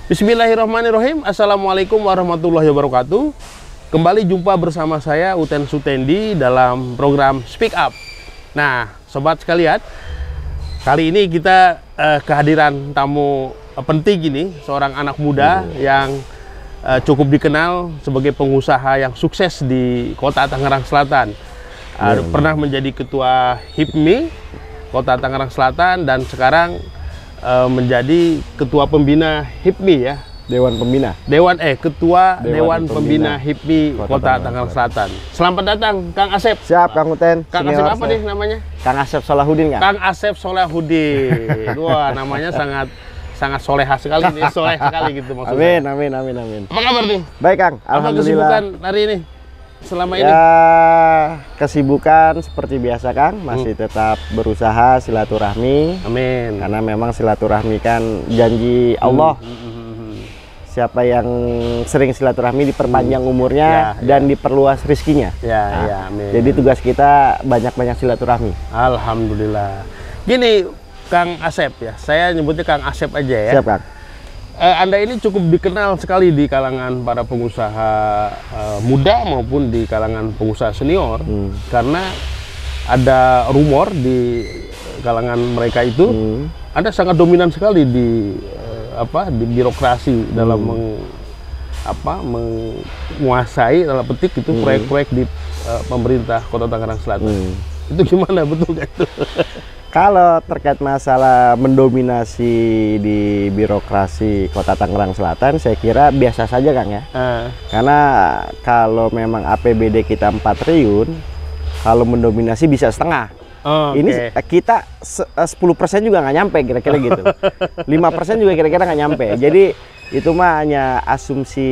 Bismillahirrahmanirrahim. Assalamualaikum warahmatullahi wabarakatuh. Kembali jumpa bersama saya Uten Sutendi dalam program Speak Up. Nah, sobat sekalian, kali ini kita kehadiran tamu penting ini, seorang anak muda yang cukup dikenal sebagai pengusaha yang sukses di Kota Tangerang Selatan. Pernah menjadi ketua HIPMI Kota Tangerang Selatan dan sekarang menjadi ketua pembina HIPMI ya. Ketua Dewan Pembina HIPMI Kota Tangerang Selatan. Selamat datang Kang Asep. Siap Kang Uten. Kang Asep apa nih namanya? Kang Asep Solahuddin kan? Kang Asep Solahuddin. Wah, namanya sangat soleha sekali nih, soleh sekali gitu maksudnya. Amin. Apa kabar nih? Baik Kang, alhamdulillah. Apa kesibukan hari ini? Selama ini? Kesibukan seperti biasa Kang, masih tetap berusaha silaturahmi. Amin. Karena memang silaturahmi kan janji Allah. Siapa yang sering silaturahmi diperpanjang umurnya dan diperluas rezekinya. Amin. Jadi tugas kita banyak-banyak silaturahmi. Alhamdulillah. Gini Kang Asep ya, saya nyebutnya Kang Asep aja ya. Siap Kang. Anda ini cukup dikenal sekali di kalangan para pengusaha muda maupun di kalangan pengusaha senior, karena ada rumor di kalangan mereka itu Anda sangat dominan sekali di birokrasi dalam menguasai dalam petik itu proyek-proyek di pemerintah Kota Tangerang Selatan. Itu gimana, betul nggak itu? Kalau terkait masalah mendominasi di birokrasi Kota Tangerang Selatan, saya kira biasa saja Kang ya. Karena kalau memang APBD kita 4 triliun, kalau mendominasi bisa setengah. Ini kita 10% juga nggak nyampe kira-kira gitu. 5% juga kira-kira nggak nyampe. Jadi itu mah hanya asumsi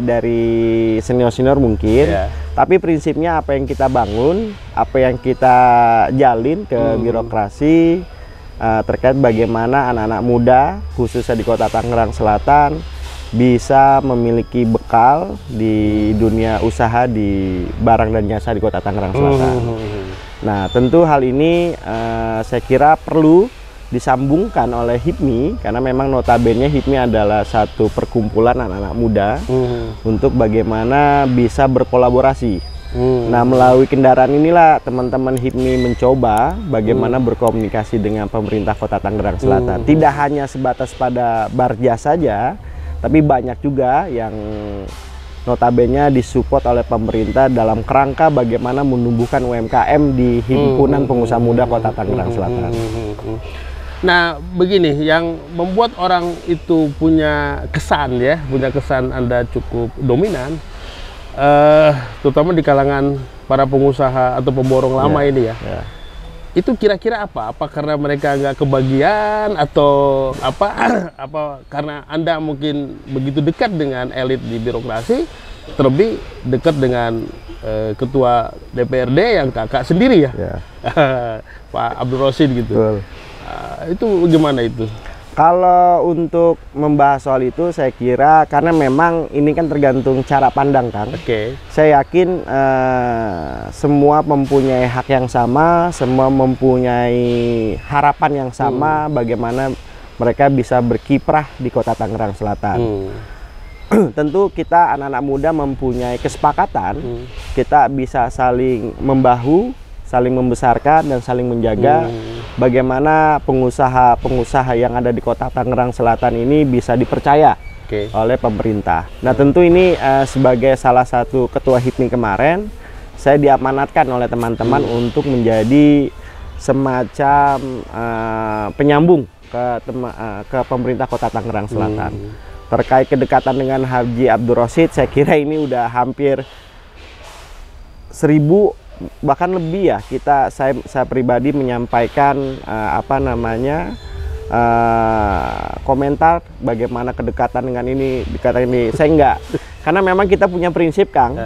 dari senior-senior mungkin. Tapi prinsipnya apa yang kita bangun, apa yang kita jalin ke birokrasi terkait bagaimana anak-anak muda khususnya di Kota Tangerang Selatan bisa memiliki bekal di dunia usaha di barang dan jasa di Kota Tangerang Selatan. Nah, tentu hal ini saya kira perlu disambungkan oleh HIPMI, karena memang notabene HIPMI adalah satu perkumpulan anak-anak muda untuk bagaimana bisa berkolaborasi. Nah, melalui kendaraan inilah teman-teman HIPMI mencoba bagaimana berkomunikasi dengan pemerintah Kota Tangerang Selatan. Tidak hanya sebatas pada Barja saja, tapi banyak juga yang notabene disupport oleh pemerintah dalam kerangka bagaimana menumbuhkan UMKM di Himpunan Pengusaha Muda Kota Tangerang Selatan. Nah, begini, yang membuat orang itu punya kesan Anda cukup dominan, terutama di kalangan para pengusaha atau pemborong lama ini ya. Itu kira-kira apa? Apa karena mereka nggak kebagian atau apa karena Anda mungkin begitu dekat dengan elit di birokrasi, terlebih dekat dengan ketua DPRD yang kakak sendiri ya. Pak Abdul Rosid gitu. Itu gimana itu? Kalau untuk membahas soal itu, saya kira karena memang ini kan tergantung cara pandang Kang. Saya yakin semua mempunyai hak yang sama, semua mempunyai harapan yang sama bagaimana mereka bisa berkiprah di Kota Tangerang Selatan. Tentu kita anak-anak muda mempunyai kesepakatan, kita bisa saling membahu, saling membesarkan dan saling menjaga bagaimana pengusaha-pengusaha yang ada di Kota Tangerang Selatan ini bisa dipercaya oleh pemerintah. Nah, tentu ini sebagai salah satu ketua HIPMI kemarin, saya diamanatkan oleh teman-teman untuk menjadi semacam penyambung ke pemerintah Kota Tangerang Selatan. Terkait kedekatan dengan Haji Abdul Rosid, saya kira ini udah hampir 1000 bahkan lebih ya. Saya pribadi menyampaikan komentar bagaimana kedekatan dengan ini, saya enggak, karena memang kita punya prinsip Kang.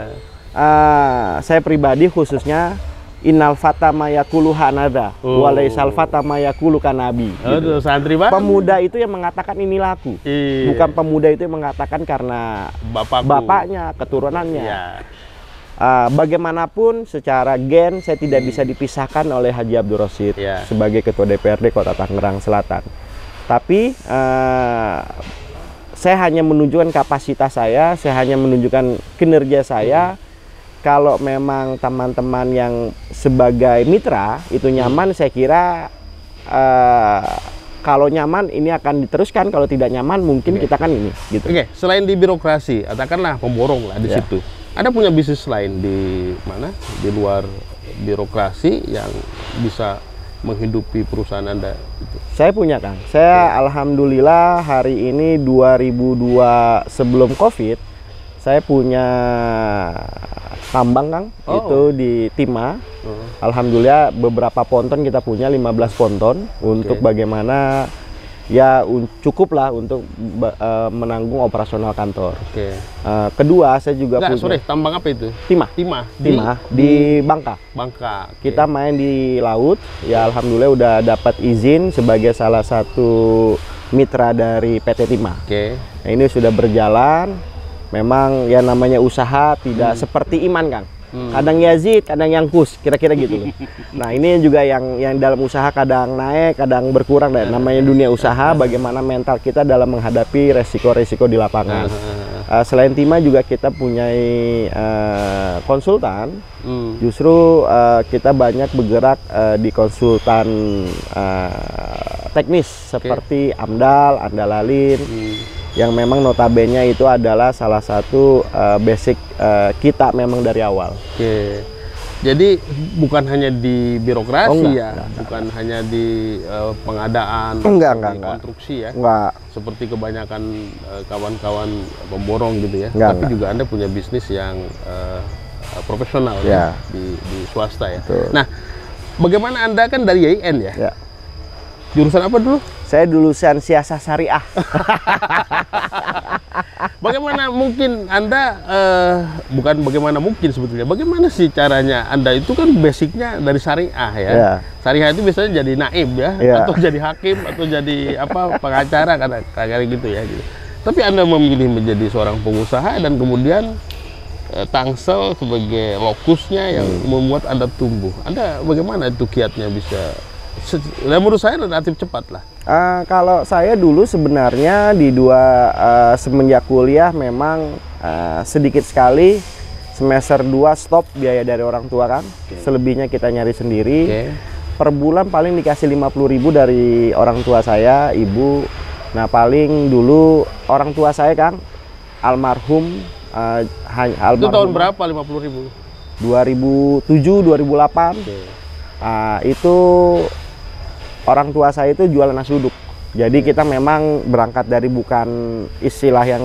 Saya pribadi khususnya innal fata mayakulu hanada walaisal fata mayakulu kanabi. Santri banget. Pemuda itu yang mengatakan inilah aku, bukan pemuda itu yang mengatakan karena bapaknya, keturunannya. Bagaimanapun secara gen saya tidak bisa dipisahkan oleh Haji Abdul Rosid sebagai Ketua DPRD Kota Tangerang Selatan. Tapi saya hanya menunjukkan kapasitas saya hanya menunjukkan kinerja saya. Kalau memang teman-teman yang sebagai mitra itu nyaman, saya kira kalau nyaman ini akan diteruskan, kalau tidak nyaman mungkin kita kan ini gitu. Oke, selain di birokrasi, katakanlah pemborong lah di situ. Ada punya bisnis lain di mana? Di luar birokrasi yang bisa menghidupi perusahaan Anda itu? Saya punya, Kang. Saya alhamdulillah hari ini 2002 sebelum Covid, saya punya tambang, Kang. Itu di Timah. Alhamdulillah beberapa ponton kita punya, 15 ponton untuk bagaimana ya cukup lah untuk menanggung operasional kantor. Kedua, saya juga punya. Tambang apa itu? Timah. Di Bangka. Kita main di laut. Ya alhamdulillah udah dapat izin sebagai salah satu mitra dari PT Timah. Nah, ini sudah berjalan. Memang ya namanya usaha tidak seperti iman, Kang. Kadang Yazid, kadang Yangkus, kira-kira gitu loh. Nah, ini juga yang dalam usaha kadang naik, kadang berkurang. Dan namanya dunia usaha, bagaimana mental kita dalam menghadapi resiko-resiko di lapangan. Selain Timah juga kita punya konsultan. Justru kita banyak bergerak di konsultan teknis seperti Amdal, Andalalin. Yang memang notabene itu adalah salah satu basic kita memang dari awal. Jadi bukan hanya di birokrasi bukan hanya di pengadaan, konstruksi ya. Seperti kebanyakan kawan-kawan pemborong gitu ya. Tapi juga Anda punya bisnis yang profesional ya di swasta ya. Nah, bagaimana Anda kan dari YIN ya? Jurusan apa dulu? Saya lulusan siasat syariah. Bagaimana mungkin Anda, bukan bagaimana mungkin sebetulnya, bagaimana sih caranya Anda itu kan basicnya dari syariah ya. Syariah itu biasanya jadi naib ya, atau jadi hakim, atau jadi apa pengacara, kayak gitu ya. Gitu. Tapi Anda memilih menjadi seorang pengusaha dan kemudian Tangsel sebagai lokusnya yang membuat Anda tumbuh. Anda bagaimana itu kiatnya bisa? Menurut saya relatif cepat lah. Kalau saya dulu sebenarnya di semenjak kuliah memang sedikit sekali semester 2 stop biaya dari orang tua kan. Selebihnya kita nyari sendiri. Per bulan paling dikasih 50.000 dari orang tua saya, ibu. Nah paling dulu orang tua saya kan almarhum. Itu tahun berapa 50.000? 2007, 2008. Itu orang tua saya itu jualan nasi uduk. Jadi kita memang berangkat dari bukan istilah yang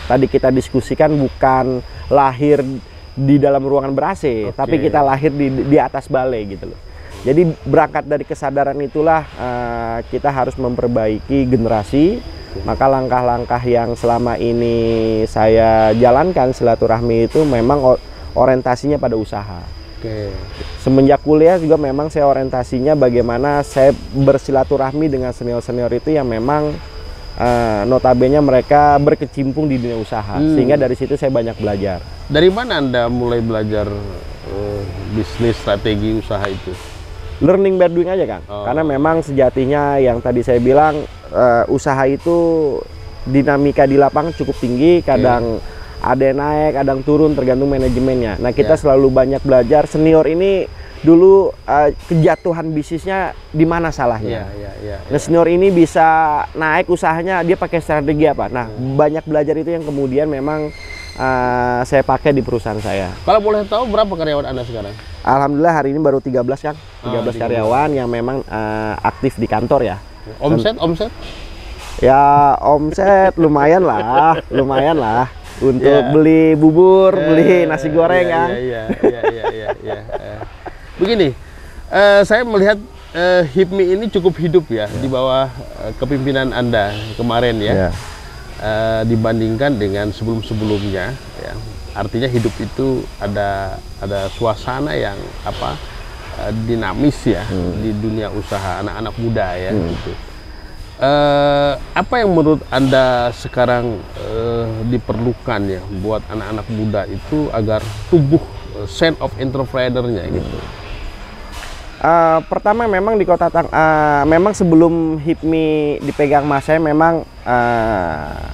tadi kita diskusikan, bukan lahir di dalam ruangan ber-AC, tapi kita lahir di atas balai gitu loh. Jadi berangkat dari kesadaran itulah kita harus memperbaiki generasi. Maka langkah-langkah yang selama ini saya jalankan silaturahmi itu memang orientasinya pada usaha. Semenjak kuliah juga memang saya orientasinya bagaimana saya bersilaturahmi dengan senior-senior itu yang memang notabene mereka berkecimpung di dunia usaha. Sehingga dari situ saya banyak belajar. Dari mana Anda mulai belajar bisnis strategi usaha itu? Learning by doing aja, Kang. Karena memang sejatinya yang tadi saya bilang usaha itu dinamika di lapangan cukup tinggi, kadang ada yang naik, ada yang turun tergantung manajemennya. Nah kita selalu banyak belajar. Senior ini dulu kejatuhan bisnisnya di mana salahnya. Nah senior ini bisa naik usahanya, dia pakai strategi apa. Nah banyak belajar itu yang kemudian memang saya pakai di perusahaan saya. Kalau boleh tahu berapa karyawan Anda sekarang? Alhamdulillah hari ini baru 13 kan, 13 karyawan yang memang aktif di kantor ya. Omset? Ya omset lumayan lah, untuk beli bubur, beli nasi goreng kan. Begini, saya melihat HIPMI ini cukup hidup ya di bawah kepimpinan Anda kemarin ya. Dibandingkan dengan sebelum-sebelumnya ya. Artinya hidup itu ada suasana yang dinamis ya di dunia usaha anak-anak muda ya gitu. Apa yang menurut Anda sekarang diperlukan ya buat anak-anak muda itu agar tumbuh sense of entrepreneur-nya gitu? Pertama memang di memang sebelum HIPMI dipegang Mas saya memang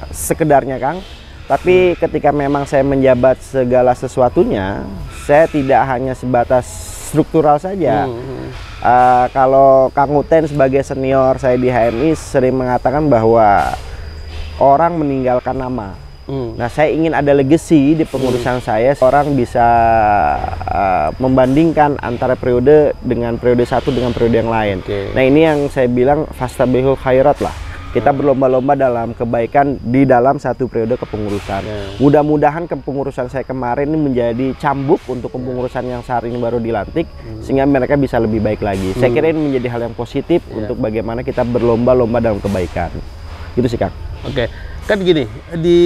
sekedarnya Kang. Tapi ketika memang saya menjabat segala sesuatunya, saya tidak hanya sebatas struktural saja. Kalau Kang Uten sebagai senior saya di HMI sering mengatakan bahwa orang meninggalkan nama. Nah, saya ingin ada legacy di pengurusan saya. Orang bisa membandingkan antara periode dengan periode satu dengan periode yang lain. Nah, ini yang saya bilang fastabihul khairat lah. Kita berlomba-lomba dalam kebaikan di dalam satu periode kepengurusan. Mudah-mudahan kepengurusan saya kemarin ini menjadi cambuk untuk kepengurusan yang saat ini baru dilantik, sehingga mereka bisa lebih baik lagi. Saya kira ini menjadi hal yang positif untuk bagaimana kita berlomba-lomba dalam kebaikan. Gitu sih Kang. Oke, kan gini, di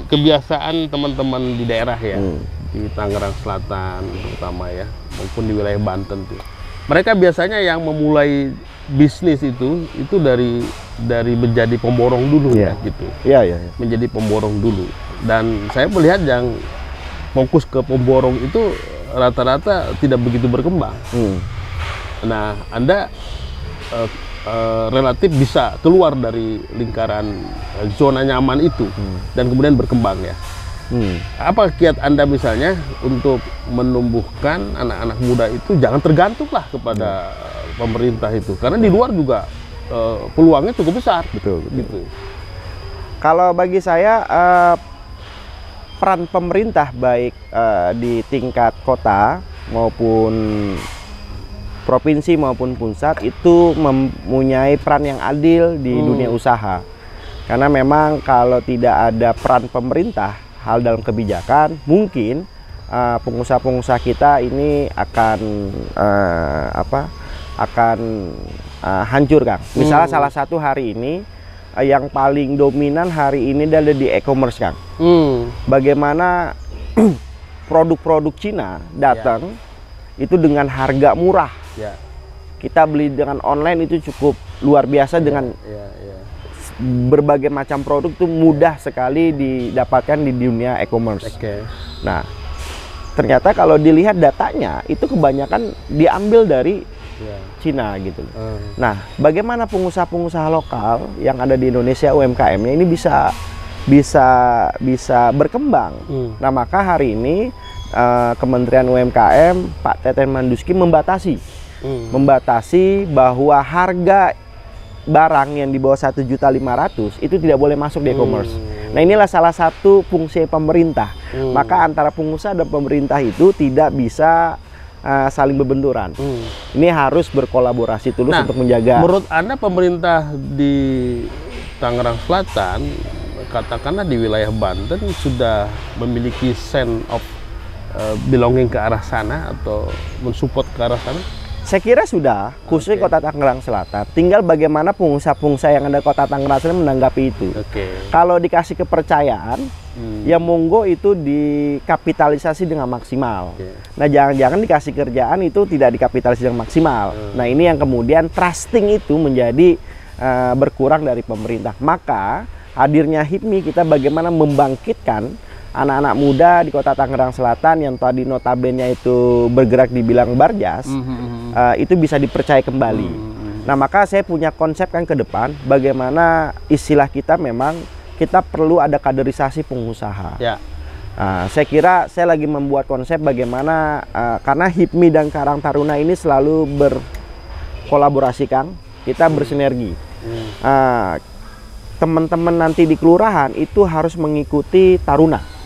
kebiasaan teman-teman di daerah ya, di Tangerang Selatan terutama ya, maupun di wilayah Banten tuh, mereka biasanya yang memulai bisnis itu dari menjadi pemborong dulu ya gitu. Menjadi pemborong dulu. Dan saya melihat yang fokus ke pemborong itu rata-rata tidak begitu berkembang. Nah, Anda relatif bisa keluar dari lingkaran zona nyaman itu dan kemudian berkembang ya. Apa kiat Anda misalnya untuk menumbuhkan anak-anak muda itu jangan tergantunglah kepada pemerintah itu, karena di luar juga peluangnya cukup besar. Betul. Gitu. Kalau bagi saya peran pemerintah baik di tingkat kota maupun provinsi maupun pusat itu mempunyai peran yang adil di dunia usaha. Karena memang kalau tidak ada peran pemerintah hal dalam kebijakan, mungkin pengusaha-pengusaha kita ini akan hancur Kang. Misalnya salah satu hari ini yang paling dominan hari ini adalah di e-commerce Kang. Bagaimana produk-produk Cina datang itu dengan harga murah. Kita beli dengan online itu cukup luar biasa dengan berbagai macam produk itu mudah sekali didapatkan di dunia e-commerce. Nah, ternyata kalau dilihat datanya itu kebanyakan diambil dari Cina gitu. Nah, bagaimana pengusaha-pengusaha lokal yang ada di Indonesia UMKM-nya ini bisa berkembang. Nah, maka hari ini Kementerian UMKM Pak Teten Manduski membatasi bahwa harga barang yang di bawah 1.500.000 itu tidak boleh masuk di e-commerce. Nah, inilah salah satu fungsi pemerintah. Maka antara pengusaha dan pemerintah itu tidak bisa saling berbenturan. Ini harus berkolaborasi tulus untuk menjaga. Menurut Anda pemerintah di Tangerang Selatan, katakanlah di wilayah Banten, sudah memiliki sense of belonging ke arah sana atau mensupport ke arah sana? Saya kira sudah, khususnya Kota Tangerang Selatan. Tinggal bagaimana pengusaha-pengusaha yang ada Kota Tangerang Selatan menanggapi itu. Kalau dikasih kepercayaan, ya monggo itu dikapitalisasi dengan maksimal. Nah, jangan-jangan dikasih kerjaan itu tidak dikapitalisasi dengan maksimal. Nah, ini yang kemudian trusting itu menjadi berkurang dari pemerintah. Maka hadirnya HIPMI kita bagaimana membangkitkan anak-anak muda di Kota Tangerang Selatan yang tadi notabene itu bergerak dibilang barjas, itu bisa dipercaya kembali. Nah, maka saya punya konsep kan ke depan, bagaimana istilah kita memang kita perlu ada kaderisasi pengusaha. Saya kira saya lagi membuat konsep bagaimana, karena HIPMI dan Karang Taruna ini selalu berkolaborasi Kang, kita bersinergi. Teman-teman nanti di kelurahan itu harus mengikuti Taruna.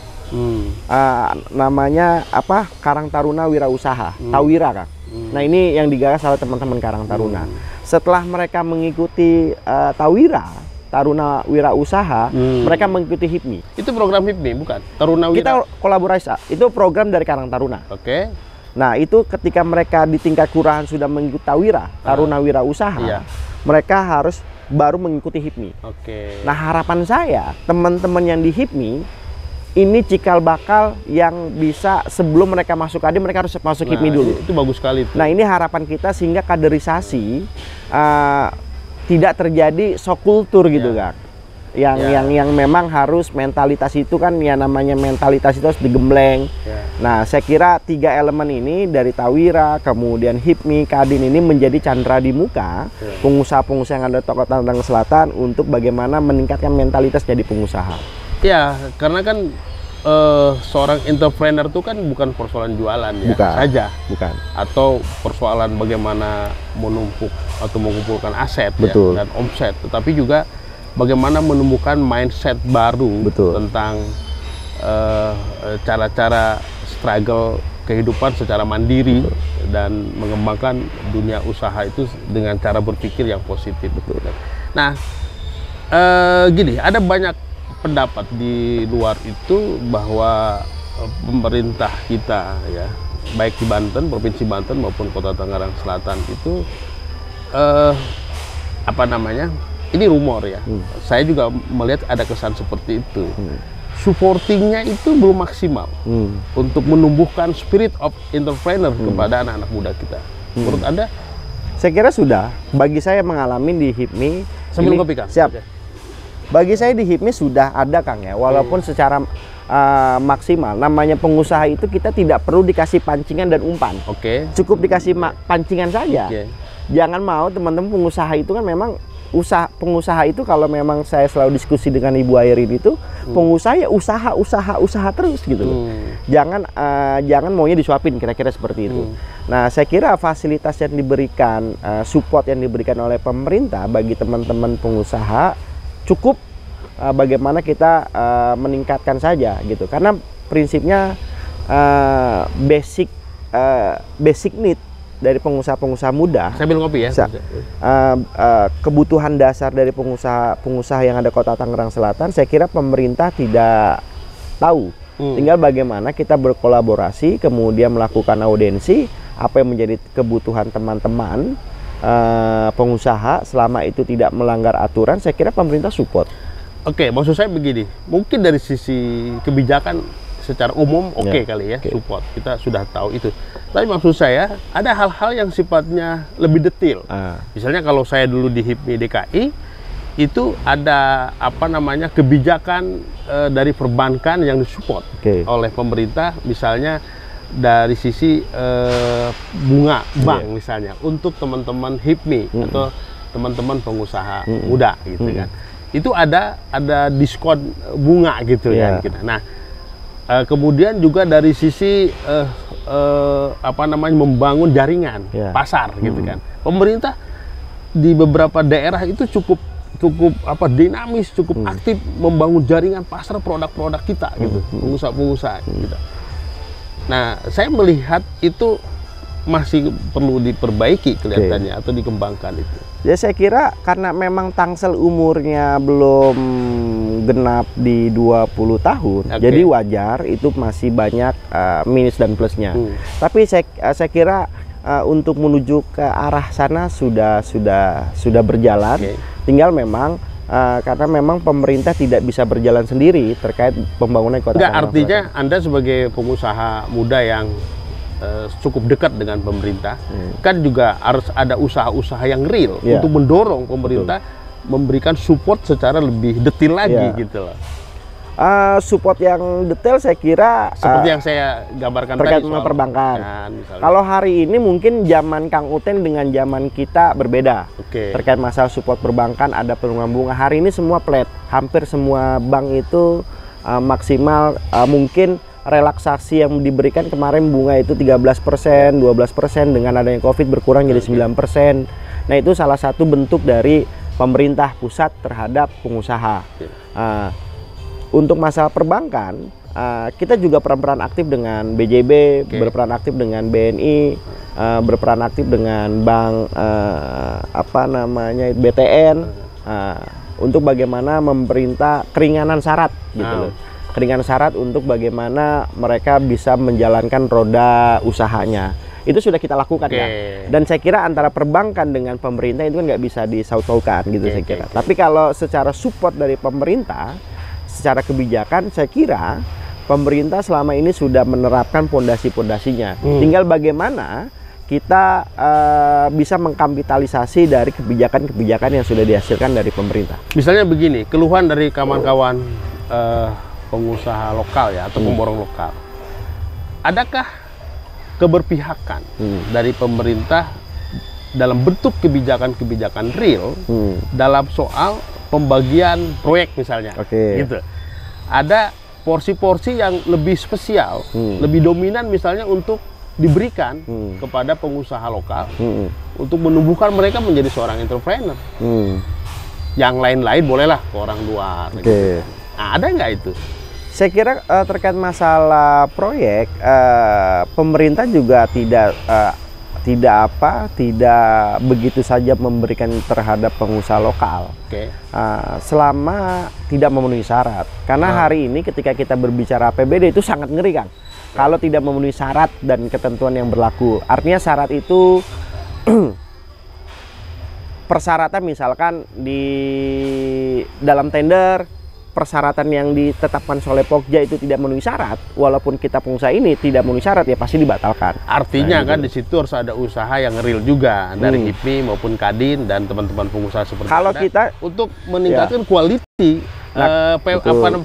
Namanya apa? Karang Taruna Wirausaha, Tawira Kang. Nah, ini yang digagas oleh teman-teman Karang Taruna. Setelah mereka mengikuti Tawira, Taruna Wirausaha, mereka mengikuti HIPMI. Itu program HIPMI bukan? Taruna Wira. Kita kolaborasi. Itu program dari Karang Taruna. Nah, itu ketika mereka di tingkat kelurahan sudah mengikuti Tawira, Taruna Wirausaha, mereka harus baru mengikuti HIPMI. Nah, harapan saya teman-teman yang di HIPMI ini cikal bakal yang bisa sebelum mereka masuk AD mereka harus masuk HIPMI dulu. Itu bagus sekali. Nah, ini harapan kita sehingga kaderisasi tidak terjadi shock kultur gitu Kang. Yang memang harus mentalitas itu kan ya namanya mentalitas itu harus digembleng. Nah, saya kira 3 elemen ini dari Tawira, kemudian HIPMI, Kadin ini menjadi candra di muka pengusaha-pengusaha yang ada di Kota Tangerang Selatan untuk bagaimana meningkatkan mentalitas jadi pengusaha. Ya, karena kan seorang entrepreneur itu kan bukan persoalan jualan ya saja, atau persoalan bagaimana menumpuk atau mengumpulkan aset ya, dan omset, tetapi juga bagaimana menemukan mindset baru tentang cara-cara struggle kehidupan secara mandiri dan mengembangkan dunia usaha itu dengan cara berpikir yang positif. Nah, gini, ada banyak pendapat di luar itu bahwa pemerintah kita ya, baik di Banten, Provinsi Banten maupun Kota Tangerang Selatan itu ini rumor ya. Saya juga melihat ada kesan seperti itu. Supportingnya itu belum maksimal untuk menumbuhkan spirit of entrepreneur kepada anak-anak muda kita. Menurut Anda? Saya kira sudah. Bagi saya mengalami di HIPMI. Sambil kopi, Kang. Siap. Bagi saya di HIPMI sudah ada, Kang ya. Walaupun secara maksimal. Namanya pengusaha itu kita tidak perlu dikasih pancingan dan umpan. Cukup dikasih pancingan saja. Jangan mau teman-teman pengusaha itu kan memang pengusaha itu, kalau memang saya selalu diskusi dengan Ibu Airin itu, pengusaha ya usaha terus gitu. Jangan maunya disuapin, kira-kira seperti itu. Nah, saya kira fasilitas yang diberikan, support yang diberikan oleh pemerintah bagi teman-teman pengusaha cukup bagaimana kita meningkatkan saja gitu. Karena prinsipnya basic need dari pengusaha-pengusaha muda. Sambil ngopi ya. Kebutuhan dasar dari pengusaha yang ada Kota Tangerang Selatan, saya kira pemerintah tidak tahu. Tinggal bagaimana kita berkolaborasi, kemudian melakukan audiensi, apa yang menjadi kebutuhan teman-teman pengusaha, selama itu tidak melanggar aturan, saya kira pemerintah support. Maksud saya begini, mungkin dari sisi kebijakan secara umum kali ya, support, kita sudah tahu itu. Tapi maksud saya ada hal-hal yang sifatnya lebih detail. Misalnya kalau saya dulu di HIPMI DKI itu ada kebijakan dari perbankan yang disupport oleh pemerintah, misalnya dari sisi bunga bank misalnya untuk teman-teman HIPMI atau teman-teman pengusaha muda gitu kan. Itu ada diskon bunga gitu ya kita. Nah, kemudian juga dari sisi membangun jaringan pasar gitu kan. Pemerintah di beberapa daerah itu cukup dinamis, cukup aktif membangun jaringan pasar produk-produk kita gitu, pengusaha-pengusaha kita. Nah, saya melihat itu masih perlu diperbaiki kelihatannya atau dikembangkan itu. Ya, saya kira karena memang Tangsel umurnya belum genap di 20 tahun, jadi wajar itu masih banyak minus dan plusnya. Tapi saya kira untuk menuju ke arah sana sudah berjalan. Tinggal memang karena memang pemerintah tidak bisa berjalan sendiri terkait pembangunan Kota Tangerang Selatan. Artinya Anda sebagai pengusaha muda yang cukup dekat dengan pemerintah, kan juga harus ada usaha-usaha yang real untuk mendorong pemerintah memberikan support secara lebih detail lagi gitu loh. Support yang detail saya kira seperti yang saya gambarkan terkait tadi dengan perbankan. Kalau hari ini mungkin zaman Kang Uten dengan zaman kita berbeda. Terkait masalah support perbankan, ada pengurangan bunga. Hari ini semua flat, hampir semua bank itu maksimal mungkin relaksasi yang diberikan kemarin bunga itu 13%, 12%, dengan adanya Covid berkurang jadi 9%. Nah, itu salah satu bentuk dari pemerintah pusat terhadap pengusaha. Untuk masalah perbankan, kita juga berperan aktif dengan BJB, berperan aktif dengan BNI, berperan aktif dengan bank BTN, untuk bagaimana memerintah keringanan syarat gitu loh. Keringanan syarat untuk bagaimana mereka bisa menjalankan roda usahanya. Itu sudah kita lakukan ya. Dan saya kira antara perbankan dengan pemerintah itu kan nggak bisa disautokan gitu saya kira. Tapi kalau secara support dari pemerintah, secara kebijakan, saya kira pemerintah selama ini sudah menerapkan pondasi-pondasinya. Tinggal bagaimana kita bisa mengkapitalisasi dari kebijakan-kebijakan yang sudah dihasilkan dari pemerintah. Misalnya begini, keluhan dari kawan-kawan pengusaha lokal ya, atau pemborong lokal. adakah keberpihakan dari pemerintah dalam bentuk kebijakan-kebijakan real dalam soal pembagian proyek misalnya, gitu. Ada porsi-porsi yang lebih spesial, lebih dominan misalnya untuk diberikan kepada pengusaha lokal untuk menumbuhkan mereka menjadi seorang entrepreneur. Yang lain-lain bolehlah ke orang luar. Gitu. Nah, ada nggak itu? Saya kira terkait masalah proyek, pemerintah juga tidak begitu saja memberikan terhadap pengusaha lokal, selama tidak memenuhi syarat. Karena hari ini ketika kita berbicara APBD itu sangat ngeri, Kang. Kalau tidak memenuhi syarat dan ketentuan yang berlaku, artinya syarat itu persyaratan misalkan di dalam tender, persyaratan yang ditetapkan oleh Pokja itu tidak memenuhi syarat, walaupun kita pengusaha ini tidak memenuhi syarat, ya pasti dibatalkan. Artinya kan di situ harus ada usaha yang real juga dari HIPMI maupun Kadin dan teman-teman pengusaha seperti kalau kita untuk meningkatkan quality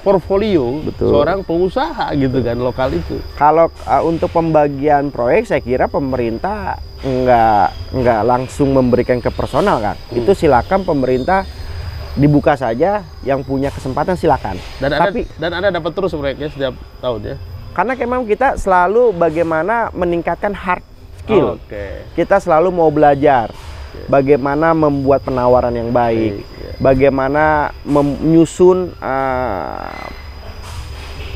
portfolio seorang pengusaha gitu kan lokal itu. Kalau untuk pembagian proyek, saya kira pemerintah nggak langsung memberikan ke personal, kan. Itu silakan pemerintah dibuka saja, yang punya kesempatan silakan. Dan Anda dapat terus proyeknya setiap tahun ya. Karena memang kita selalu bagaimana meningkatkan hard skill. Kita selalu mau belajar bagaimana membuat penawaran yang baik, bagaimana menyusun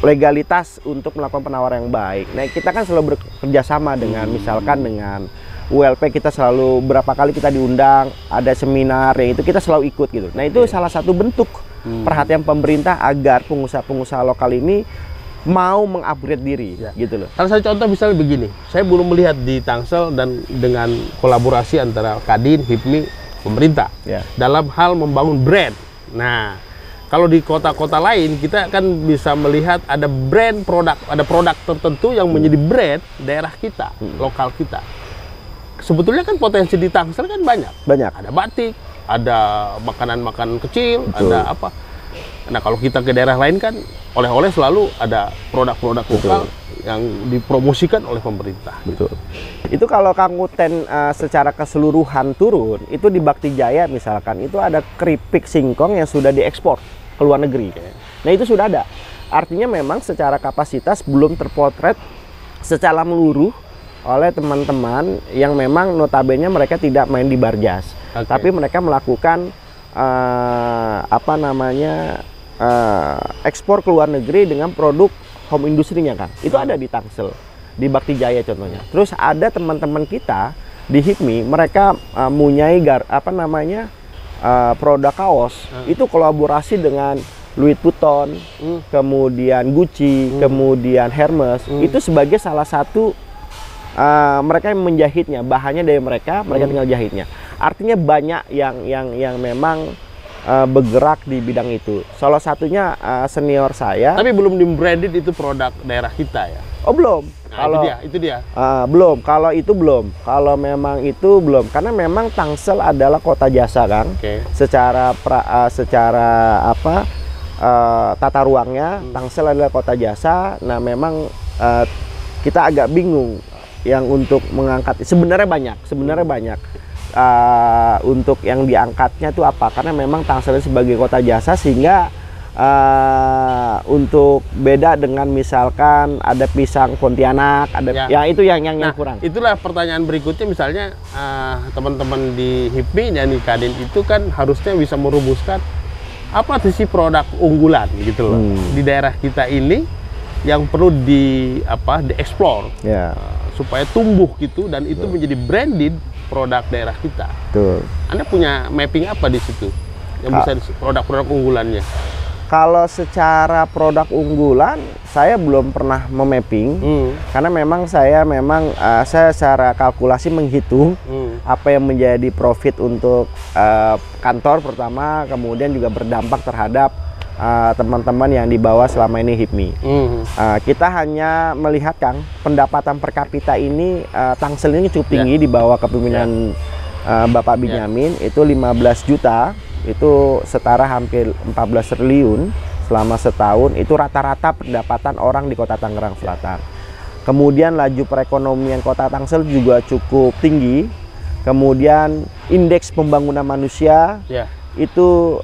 legalitas untuk melakukan penawaran yang baik. Nah, kita kan selalu bekerja sama dengan misalkan dengan ULP, kita selalu berapa kali kita diundang, ada seminar yang itu kita selalu ikut gitu. Nah, itu salah satu bentuk perhatian pemerintah agar pengusaha-pengusaha lokal ini mau mengupgrade diri, gitu loh. Salah satu contoh misalnya begini, saya belum melihat di Tangsel dan dengan kolaborasi antara Kadin, HIPMI, pemerintah dalam hal membangun brand. Nah, kalau di kota-kota lain kita kan bisa melihat ada brand produk, ada produk tertentu yang menjadi brand daerah kita, lokal kita. Sebetulnya kan potensi di Tangsel kan banyak. Ada batik, ada makanan-makanan kecil, ada apa. Nah, kalau kita ke daerah lain kan oleh-oleh selalu ada produk-produk lokal yang dipromosikan oleh pemerintah. Itu kalau Kang Uten secara keseluruhan turun, itu di Bakti Jaya misalkan, itu ada keripik singkong yang sudah diekspor ke luar negeri. Nah, itu sudah ada. Artinya memang secara kapasitas belum terpotret secara menyeluruh oleh teman-teman yang memang notabene mereka tidak main di barjas, tapi mereka melakukan ekspor ke luar negeri dengan produk home industrinya, kan. Itu ada di Tangsel, di Bakti Jaya contohnya. Terus ada teman-teman kita di HIPMI, mereka mempunyai produk kaos. Itu kolaborasi dengan Louis Vuitton, kemudian Gucci, kemudian Hermes. Itu sebagai salah satu mereka yang menjahitnya, bahannya dari mereka tinggal jahitnya. Artinya banyak yang memang bergerak di bidang itu. Salah satunya senior saya. Tapi belum di-branded itu produk daerah kita ya? Oh, belum. Nah, kalau itu dia. Belum. Kalau itu belum. Kalau memang itu belum. Karena memang Tangsel adalah kota jasa, kan. Secara tata ruangnya, Tangsel adalah kota jasa. Nah, memang kita agak bingung yang untuk mengangkat. Sebenarnya banyak. Untuk yang diangkatnya itu apa? Karena memang Tangsel sebagai kota jasa, sehingga untuk beda dengan misalkan ada pisang Pontianak, ada itu yang kurang. Itulah pertanyaan berikutnya, misalnya teman-teman di HIPMI dan di Kadin itu kan harusnya bisa merumuskan apa sih produk unggulan gitu loh di daerah kita ini yang perlu dieksplor supaya tumbuh gitu, dan itu menjadi branded produk daerah kita. Anda punya mapping apa di situ yang bisa produk-produk unggulannya? Kalau secara produk unggulan, saya belum pernah memapping, karena memang saya secara kalkulasi menghitung apa yang menjadi profit untuk kantor pertama, kemudian juga berdampak terhadap teman-teman yang dibawa selama ini HIPMI. Kita hanya melihat, Kang, pendapatan per kapita ini Tangsel ini cukup tinggi di bawah kepemimpinan Bapak Binyamin, itu 15 juta, itu setara hampir 14 triliun selama setahun. Itu rata-rata pendapatan orang di Kota Tangerang Selatan. Kemudian laju perekonomian Kota Tangsel juga cukup tinggi. Kemudian indeks pembangunan manusia itu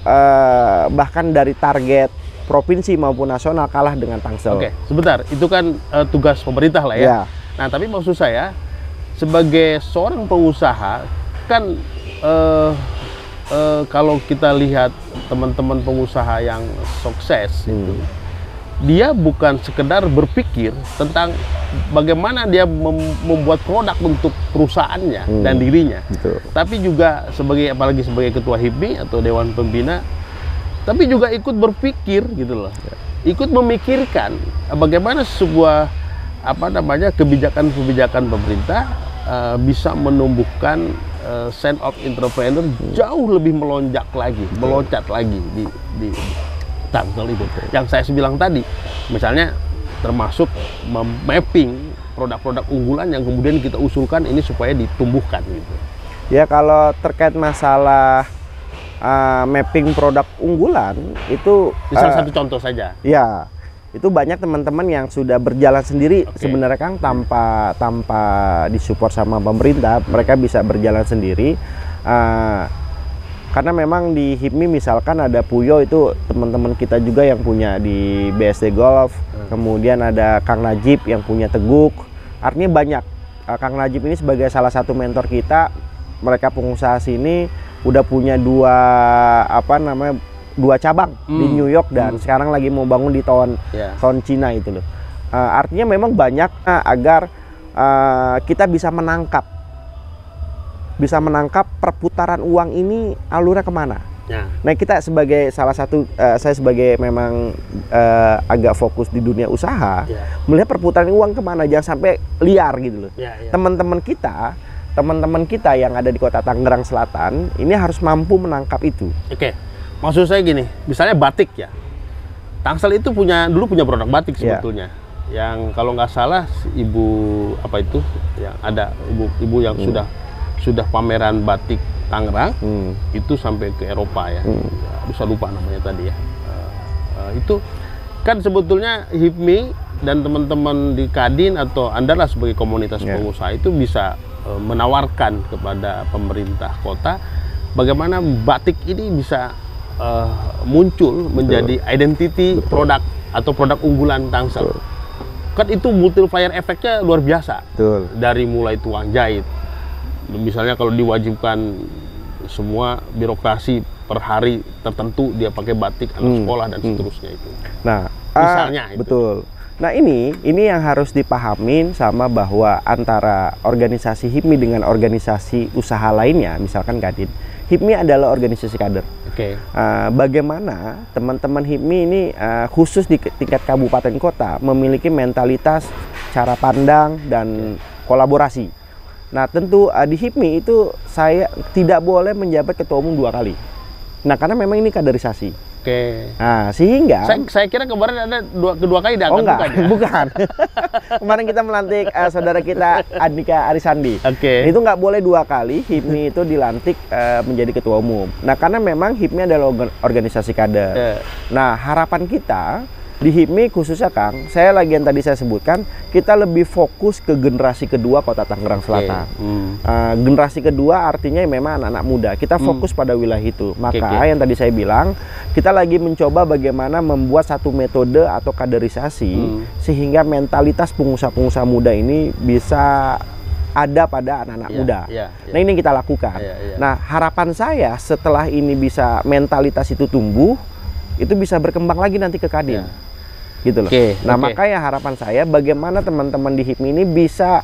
bahkan dari target provinsi maupun nasional kalah dengan Tangsel. Oke, sebentar. Itu kan tugas pemerintah lah ya. Nah, tapi maksud saya sebagai seorang pengusaha kan kalau kita lihat teman-teman pengusaha yang sukses itu, dia bukan sekedar berpikir tentang bagaimana dia membuat produk untuk perusahaannya dan dirinya, tapi juga apalagi sebagai ketua HIPMI atau Dewan Pembina, tapi juga ikut berpikir gitu loh, ikut memikirkan bagaimana sebuah kebijakan-kebijakan pemerintah bisa menumbuhkan sense of entrepreneur jauh lebih meloncat lagi di Tangsel itu. Yang saya bilang tadi, misalnya termasuk mapping produk-produk unggulan yang kemudian kita usulkan ini supaya ditumbuhkan gitu. Ya, kalau terkait masalah mapping produk unggulan itu salah satu contoh saja. Ya, itu banyak teman-teman yang sudah berjalan sendiri sebenarnya Kang, tanpa disupport sama pemerintah, mereka bisa berjalan sendiri. Karena memang di HIPMI misalkan ada Puyo, itu teman-teman kita juga yang punya di BSD Golf. Kemudian ada Kang Najib yang punya Teguk. Artinya banyak. Kang Najib ini sebagai salah satu mentor kita. Mereka pengusaha sini udah punya dua cabang di New York dan sekarang lagi mau bangun di tahun Cina itu loh. Artinya memang banyak agar kita bisa menangkap perputaran uang ini alurnya kemana. Nah, kita sebagai salah satu, saya sebagai memang agak fokus di dunia usaha, melihat perputaran uang kemana, jangan sampai liar gitu loh. Teman-teman kita yang ada di Kota Tangerang Selatan ini harus mampu menangkap itu. Maksud saya gini, misalnya batik ya, Tangsel itu dulu punya produk batik sebetulnya. Yang kalau nggak salah ibu yang ada ibu yang sudah pameran batik Tangerang itu sampai ke Eropa ya. Bisa lupa namanya tadi ya. Itu kan sebetulnya HIPMI dan teman-teman di Kadin atau Anda lah sebagai komunitas pengusaha itu bisa menawarkan kepada pemerintah kota bagaimana batik ini bisa muncul menjadi identity produk atau produk unggulan Tangsel. Kan itu multiplier efeknya luar biasa. Dari mulai tukang jahit, misalnya kalau diwajibkan semua birokrasi per hari tertentu dia pakai batik, anak sekolah dan seterusnya itu. Nah, misalnya betul. Nah, ini yang harus dipahamin sama bahwa antara organisasi HIPMI dengan organisasi usaha lainnya, misalkan Kadin. HIPMI adalah organisasi kader. Bagaimana teman-teman HIPMI ini khusus di tingkat kabupaten kota memiliki mentalitas, cara pandang dan kolaborasi. Nah, tentu di HIPMI itu saya tidak boleh menjabat ketua umum 2 kali. Nah, karena memang ini kaderisasi. Nah, sehingga saya kira kemarin ada kedua kali diangkat. Bukan. Kemarin kita melantik saudara kita Andika Arisandi. Itu nggak boleh 2 kali HIPMI itu dilantik menjadi ketua umum. Nah, karena memang HIPMI adalah organisasi kader. Nah, harapan kita di HIPMI khususnya Kang, saya lagi yang tadi saya sebutkan, kita lebih fokus ke generasi kedua Kota Tangerang Selatan. Generasi kedua artinya memang anak-anak muda. Kita fokus pada wilayah itu. Maka yang tadi saya bilang, kita lagi mencoba bagaimana membuat satu metode atau kaderisasi sehingga mentalitas pengusaha-pengusaha muda ini bisa ada pada anak-anak muda. Nah, ini yang kita lakukan. Nah, harapan saya setelah ini bisa mentalitas itu tumbuh, itu bisa berkembang lagi nanti ke Kadin. Gitu loh. Makanya harapan saya bagaimana teman-teman di HIPMI ini bisa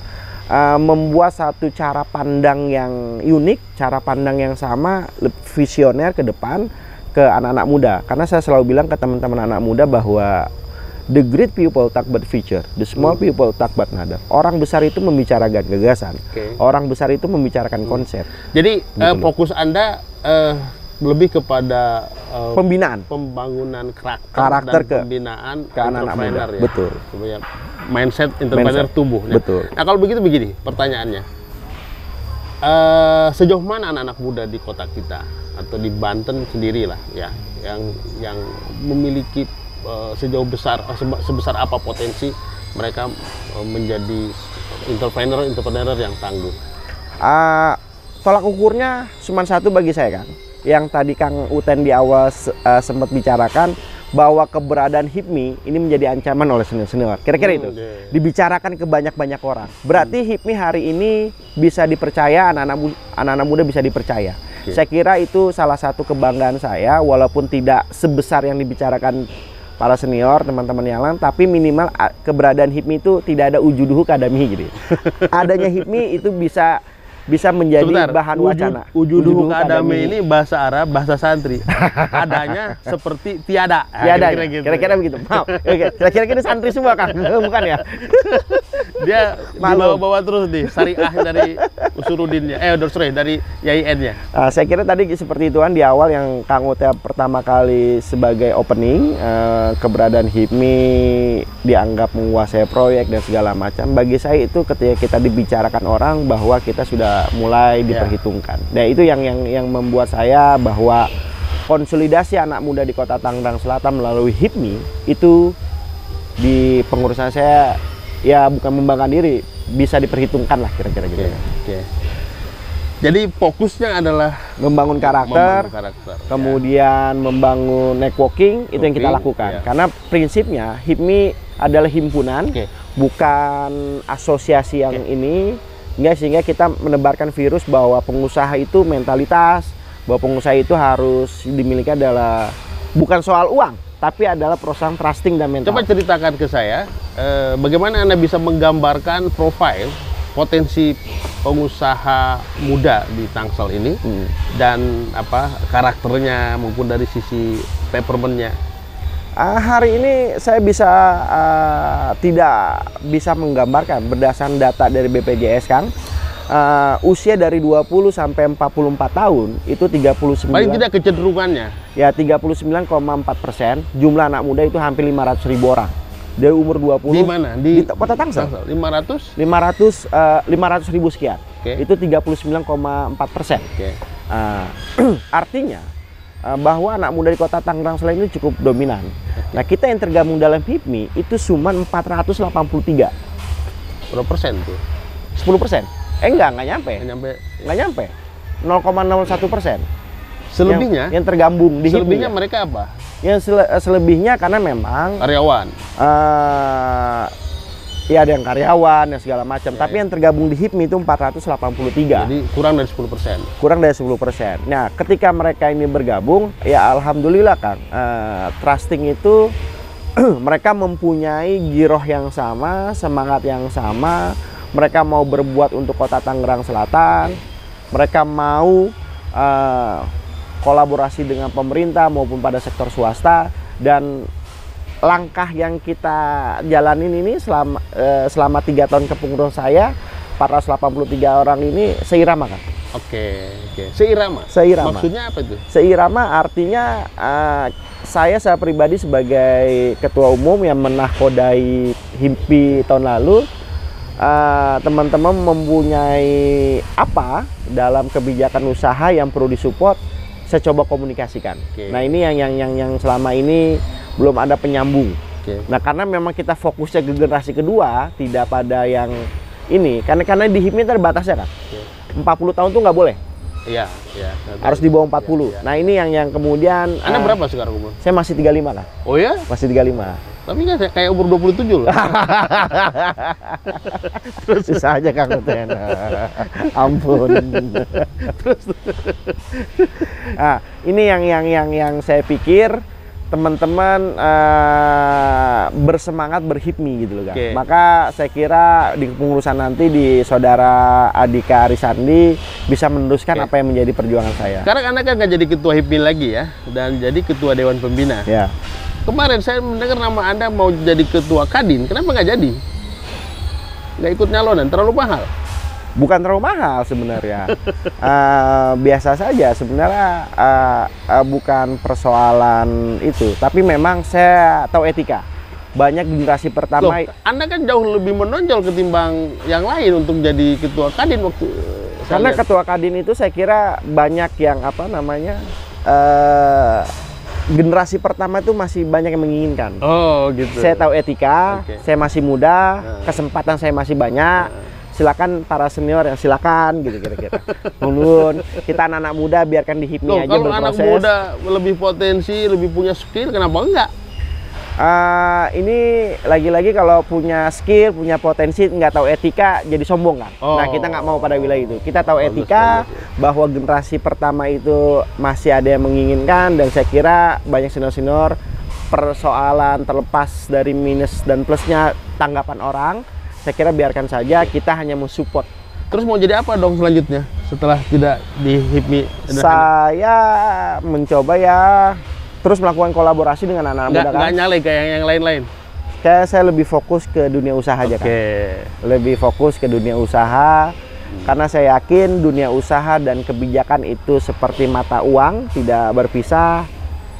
membuat satu cara pandang yang unik, cara pandang yang sama, visioner ke depan ke anak-anak muda. Karena saya selalu bilang ke teman-teman anak muda bahwa the great people talk about future, the small people talk about another. Orang besar itu membicarakan gagasan, orang besar itu membicarakan konsep. Jadi fokus Anda lebih kepada pembangunan karakter dan pembinaan ke anak-anak muda. Ya. Betul. Supaya mindset entrepreneur tumbuh. Betul. Nah, kalau begini pertanyaannya, sejauh mana anak-anak muda di kota kita atau di Banten sendiri lah ya, yang memiliki sebesar apa potensi mereka menjadi entrepreneur yang tangguh? Tolak ukurnya cuma satu bagi saya, Kang. Yang tadi Kang Uten di awal sempat bicarakan bahwa keberadaan HIPMI ini menjadi ancaman oleh senior-senior. Kira-kira itu dibicarakan ke banyak orang. Berarti HIPMI hari ini bisa dipercaya, anak-anak muda bisa dipercaya. Saya kira itu salah satu kebanggaan saya, walaupun tidak sebesar yang dibicarakan para senior, teman-teman yang lain, tapi minimal keberadaan HIPMI itu tidak ada ujuduhu kadami gitu. Adanya HIPMI itu bisa menjadi bahan wacana. Ujuduhu kadami ini bahasa Arab, bahasa santri. Adanya seperti tiada. Tiada. Kira-kira begitu. Kira-kira ini santri semua, Kang. Bukan ya? Dia dibawa-bawa terus nih syariah dari Usurudinnya, dari YIN-nya. Saya kira tadi seperti itu kan di awal yang Kang Ute pertama kali sebagai opening, keberadaan HIPMI dianggap menguasai proyek dan segala macam. Bagi saya itu ketika kita dibicarakan orang bahwa kita sudah mulai diperhitungkan. Nah, itu yang membuat saya bahwa konsolidasi anak muda di Kota Tangerang Selatan melalui HIPMI itu di pengurusan saya ya bukan membanggakan diri, bisa diperhitungkan lah kira-kira gitu. Jadi fokusnya adalah membangun karakter, kemudian membangun networking, itu yang kita lakukan. Karena prinsipnya HIPMI adalah himpunan, bukan asosiasi yang ini. Sehingga kita menebarkan virus bahwa pengusaha itu mentalitas, bahwa pengusaha itu harus dimiliki adalah bukan soal uang, tapi adalah perusahaan trusting dan mental. Coba ceritakan ke saya, bagaimana Anda bisa menggambarkan profil potensi pengusaha muda di Tangsel ini dan karakternya maupun dari sisi peppermint-nya. Hari ini saya tidak bisa menggambarkan berdasarkan data dari BPJS, Kang. Usia dari 20 sampai 44 tahun itu 39. Paling tidak kecenderungannya. Ya 39,4%. Jumlah anak muda itu hampir 500.000 orang. Dari umur 20. Di mana? Di Kota Tangsel. 500.000 sekian. Itu 39,4%. Artinya bahwa anak muda di Kota Tangerang Selatan ini cukup dominan. Nah, kita yang tergabung dalam HIPMI itu cuma 483. Berapa persen tuh? 10%? Nggak nyampe. Nggak nyampe. 0,01%. Selebihnya? Yang tergabung di HIPMI. Selebihnya mereka apa? Yang selebihnya karena memang karyawan. Ya ada yang karyawan dan segala macam, tapi yang tergabung di HIPMI itu 483. Jadi kurang dari 10%. Kurang dari 10%. Nah, ketika mereka ini bergabung, ya alhamdulillah, Kang. Trusting itu mereka mempunyai giroh yang sama, semangat yang sama. Mereka mau berbuat untuk Kota Tangerang Selatan. Mereka mau kolaborasi dengan pemerintah maupun pada sektor swasta, dan langkah yang kita jalanin ini selama 3 tahun kepengurusan saya, 483 orang ini seirama, Kang. Oke. Seirama? Seirama. Maksudnya apa itu? Seirama artinya saya pribadi sebagai ketua umum yang menahkodai HIPMI tahun lalu, teman-teman mempunyai apa dalam kebijakan usaha yang perlu disupport, saya coba komunikasikan. Nah, ini yang selama ini belum ada penyambung. Nah, karena memang kita fokusnya ke generasi kedua, tidak pada yang ini. Karena di HIPMI terbatas ya, Kak. 40 tahun tuh nggak boleh. Iya. Harus di bawah 40. Nah, ini yang kemudian. Anda berapa sekarang umur? Saya masih 35, Kak. Oh ya? Masih 35. Tapi kan kayak umur 27 loh. Terus susah aja, Kang Uten. Ampun. Nah, ini yang saya pikir teman-teman bersemangat berHIPMI gitu loh, Kang. Maka saya kira di kepengurusan nanti di saudara Adika Arisandi bisa meneruskan apa yang menjadi perjuangan saya. Sekarang Anda kan nggak jadi ketua HIPMI lagi ya, dan jadi ketua Dewan Pembina. Ya. Kemarin saya mendengar nama Anda mau jadi ketua Kadin, kenapa nggak jadi? Nggak ikut nyalonan, terlalu mahal? Bukan terlalu mahal sebenarnya. Biasa saja sebenarnya, bukan persoalan itu. Tapi memang saya tahu etika. Banyak generasi pertama. Loh, Anda kan jauh lebih menonjol ketimbang yang lain untuk jadi ketua Kadin waktu. Karena ketua Kadin itu saya kira banyak yang generasi pertama itu masih banyak yang menginginkan. Oh gitu. Saya tahu etika, saya masih muda, kesempatan saya masih banyak. Silakan para senior yang silakan gitu kira-kira. Nuhun, kita anak-anak muda biarkan di HIPMI aja kalau berproses. anak muda lebih potensi, lebih punya skill, kenapa enggak? Ini lagi-lagi kalau punya skill, punya potensi, nggak tahu etika, jadi sombong kan? Nah kita nggak mau pada wilayah itu. Kita tahu etika, bahwa generasi pertama itu masih ada yang menginginkan, dan saya kira banyak senior-senior persoalan terlepas dari minus dan plusnya tanggapan orang. Saya kira biarkan saja, kita hanya mensupport. Terus mau jadi apa dong selanjutnya setelah tidak di HIPMI? Saya mencoba ya terus melakukan kolaborasi dengan anak-anak muda kan. Nggak nyalek kayak yang lain-lain? Kayak saya lebih fokus ke dunia usaha aja kan. Lebih fokus ke dunia usaha. Karena saya yakin dunia usaha dan kebijakan itu seperti mata uang, tidak berpisah.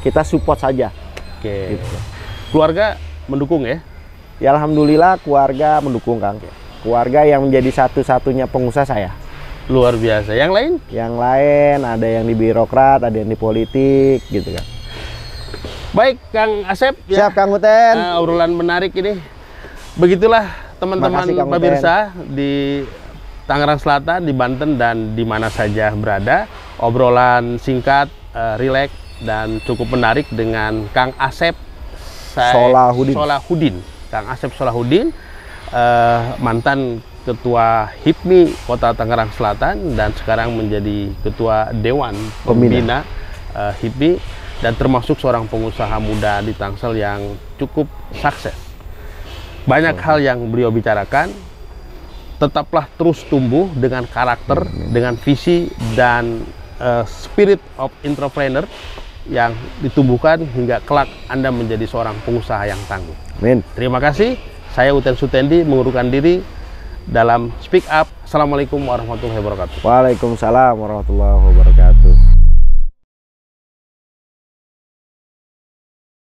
Kita support saja. Gitu. Keluarga mendukung ya? Ya alhamdulillah keluarga mendukung Kang. Keluarga yang menjadi satu-satunya pengusaha saya. Luar biasa. Yang lain? Yang lain ada yang di birokrat, ada yang di politik gitu kan. Baik Kang Asep. Siap Kang Uten. Obrolan menarik ini. Begitulah teman-teman pemirsa di Tangerang Selatan, di Banten, dan di mana saja berada. Obrolan singkat, rileks, dan cukup menarik dengan Kang Asep Solahuddin. Kang Asep Solahuddin, mantan Ketua HIPMI Kota Tangerang Selatan dan sekarang menjadi Ketua Dewan Pembina HIPMI, dan termasuk seorang pengusaha muda di Tangsel yang cukup sukses. Banyak hal yang beliau bicarakan. Tetaplah terus tumbuh dengan karakter, dengan visi dan spirit of entrepreneur yang ditumbuhkan hingga kelak Anda menjadi seorang pengusaha yang tangguh. Amin. Terima kasih. Saya Uten Sutendi mengundurkan diri dalam Speak Up. Assalamualaikum warahmatullahi wabarakatuh. Waalaikumsalam warahmatullahi wabarakatuh.